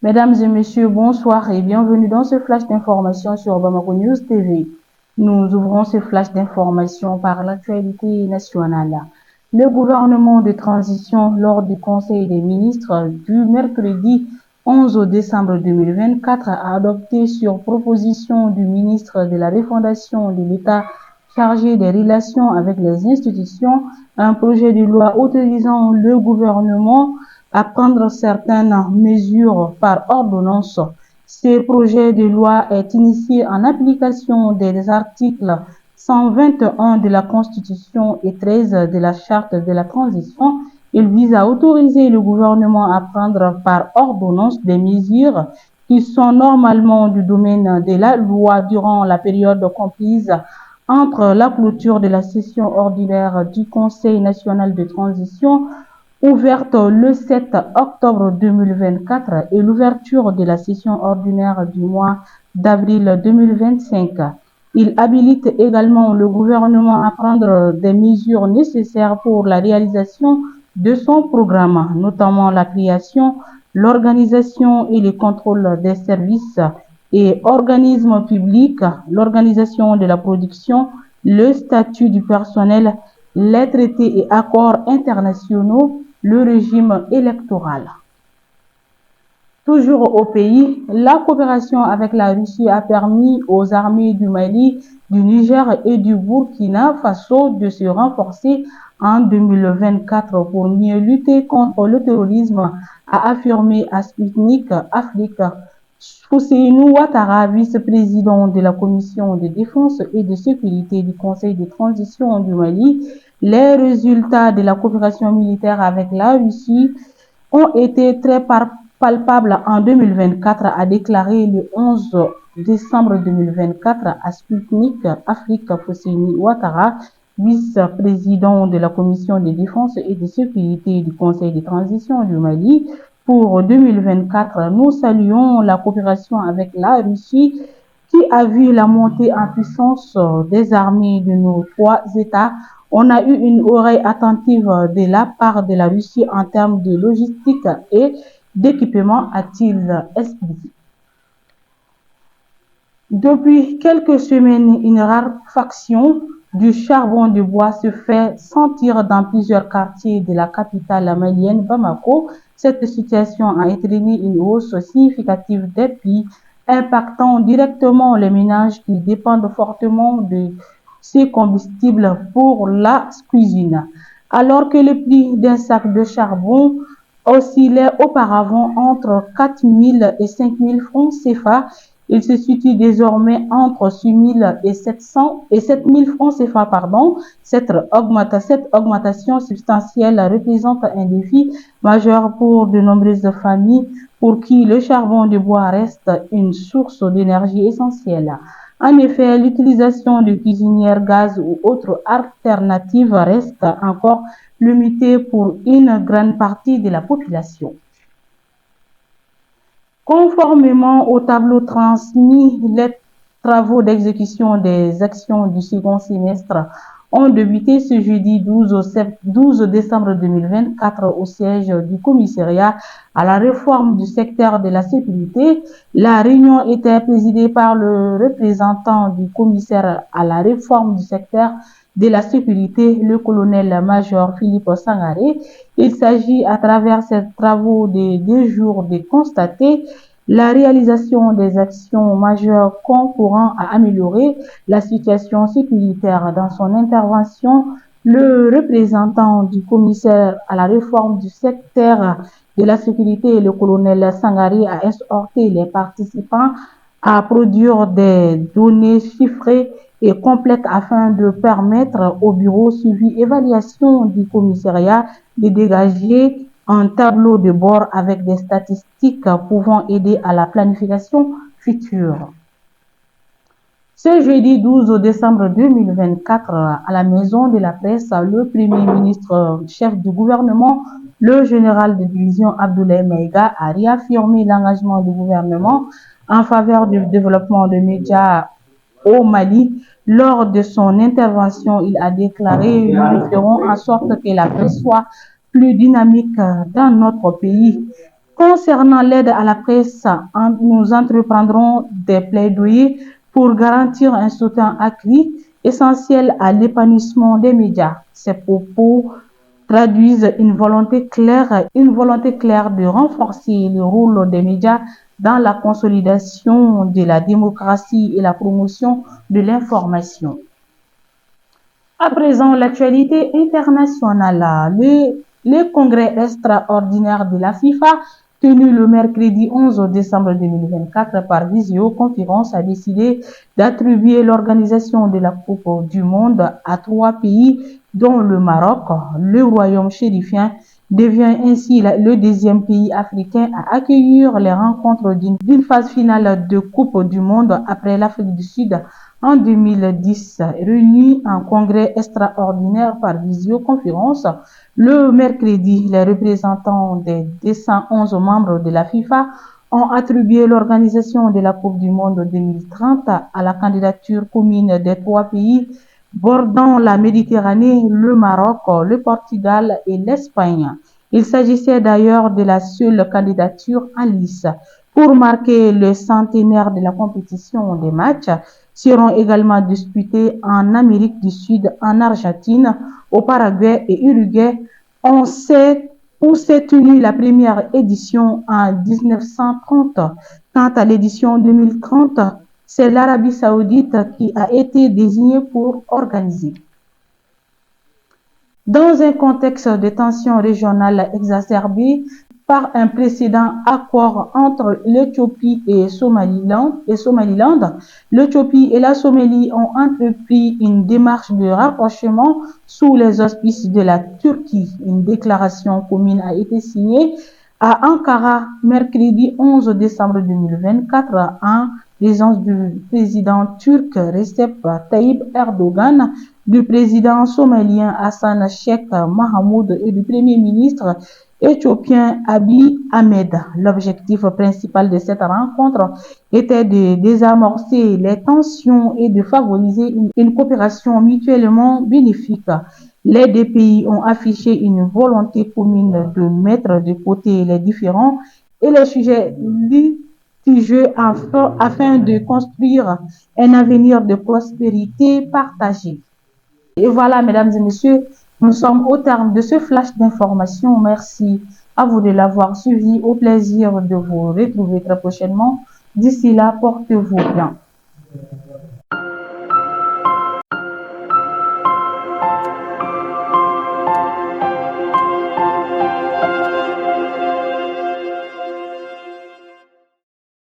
Mesdames et messieurs, bonsoir et bienvenue dans ce flash d'information sur Bamako News TV. Nous ouvrons ce flash d'information par l'actualité nationale. Le gouvernement de transition lors du Conseil des ministres du mercredi 11 décembre 2024 a adopté sur proposition du ministre de la Refondation de l'État chargé des relations avec les institutions un projet de loi autorisant le gouvernement à prendre certaines mesures par ordonnance. Ce projet de loi est initié en application des articles 121 de la Constitution et 13 de la Charte de la transition. Il vise à autoriser le gouvernement à prendre par ordonnance des mesures qui sont normalement du domaine de la loi durant la période comprise entre la clôture de la session ordinaire du Conseil national de transition ouverte le 7 octobre 2024 et l'ouverture de la session ordinaire du mois d'avril 2025. Il habilite également le gouvernement à prendre des mesures nécessaires pour la réalisation de son programme, notamment la création, l'organisation et le contrôle des services et organismes publics, l'organisation de la production, le statut du personnel, les traités et accords internationaux, le régime électoral. Toujours au pays, la coopération avec la Russie a permis aux armées du Mali, du Niger et du Burkina Faso de se renforcer en 2024 pour mieux lutter contre le terrorisme, a affirmé à Sputnik Afrique Housseinou Ouattara, vice-président de la Commission de défense et de sécurité du Conseil de transition du Mali. Les résultats de la coopération militaire avec la Russie ont été très palpables en 2024, a déclaré le 11 décembre 2024 à Sputnik Afrique Housseinou Ouattara, vice-président de la Commission de défense et de sécurité du Conseil de transition du Mali. Pour 2024, nous saluons la coopération avec la Russie qui a vu la montée en puissance des armées de nos trois États. On a eu une oreille attentive de la part de la Russie en termes de logistique et d'équipement, a-t-il expliqué. Depuis quelques semaines, une raréfaction du charbon de bois se fait sentir dans plusieurs quartiers de la capitale malienne Bamako. Cette situation a entraîné une hausse significative des prix, impactant directement les ménages qui dépendent fortement de ces combustibles pour la cuisine. Alors que le prix d'un sac de charbon oscillait auparavant entre 4 000 et 5 000 francs CFA, il se situe désormais entre 6 000 et 700 et 7 000 francs CFA, Cette augmentation substantielle représente un défi majeur pour de nombreuses familles pour qui le charbon de bois reste une source d'énergie essentielle. En effet, l'utilisation de cuisinières gaz ou autres alternatives reste encore limitée pour une grande partie de la population. Conformément au tableau transmis, les travaux d'exécution des actions du second semestre ont débuté ce jeudi 12 décembre 2024 au siège du commissariat à la réforme du secteur de la sécurité. La réunion était présidée par le représentant du commissaire à la réforme du secteur de la sécurité, le colonel-major Philippe Sangaré. Il s'agit à travers ces travaux de 2 jours de constater la réalisation des actions majeures concourant à améliorer la situation sécuritaire. Dans son intervention, le représentant du commissaire à la réforme du secteur de la sécurité, le colonel Sangaré, a exhorté les participants à produire des données chiffrées et complètes afin de permettre au bureau suivi évaluation du commissariat de dégager un tableau de bord avec des statistiques pouvant aider à la planification future. Ce jeudi 12 décembre 2024, à la Maison de la Presse, le Premier ministre chef du gouvernement, le général de division Abdoulaye Maïga, a réaffirmé l'engagement du gouvernement en faveur du développement des médias au Mali. Lors de son intervention, il a déclaré: nous ferons en sorte que la presse soit plus dynamique dans notre pays. Concernant l'aide à la presse, nous entreprendrons des plaidoyers pour garantir un soutien accru essentiel à l'épanouissement des médias. Ces propos traduisent une volonté claire de renforcer le rôle des médias dans la consolidation de la démocratie et la promotion de l'information. À présent, l'actualité internationale. Le congrès extraordinaire de la FIFA, tenu le mercredi 11 décembre 2024 par visioconférence, a décidé d'attribuer l'organisation de la Coupe du Monde à 3 pays, dont le Maroc. Le royaume chérifien devient ainsi le deuxième pays africain à accueillir les rencontres d'une phase finale de Coupe du Monde après l'Afrique du Sud en 2010. Réunis en congrès extraordinaire par visioconférence, le mercredi, les représentants des 211 membres de la FIFA ont attribué l'organisation de la Coupe du Monde 2030 à la candidature commune des 3 pays bordant la Méditerranée, le Maroc, le Portugal et l'Espagne. Il s'agissait d'ailleurs de la seule candidature en lice. Pour marquer le centenaire de la compétition, des matchs seront également disputés en Amérique du Sud, en Argentine, au Paraguay et Uruguay. Où s'est tenue la première édition en 1930. Quant à l'édition 2030, c'est l'Arabie saoudite qui a été désignée pour organiser. Dans un contexte de tensions régionales exacerbées par un précédent accord entre l'Éthiopie et Somaliland, l'Éthiopie et la Somalie ont entrepris une démarche de rapprochement sous les auspices de la Turquie. Une déclaration commune a été signée à Ankara mercredi 11 décembre 2024 en présence du président turc Recep Tayyip Erdogan, du président somalien Hassan Sheikh Mohamud et du premier ministre éthiopien Abiy Ahmed. L'objectif principal de cette rencontre était de désamorcer les tensions et de favoriser une coopération mutuellement bénéfique. Les deux pays ont affiché une volonté commune de mettre de côté les différends et les sujets litigieux afin de construire un avenir de prospérité partagée. Et voilà, mesdames et messieurs, nous sommes au terme de ce flash d'information. Merci à vous de l'avoir suivi. Au plaisir de vous retrouver très prochainement. D'ici là, portez-vous bien.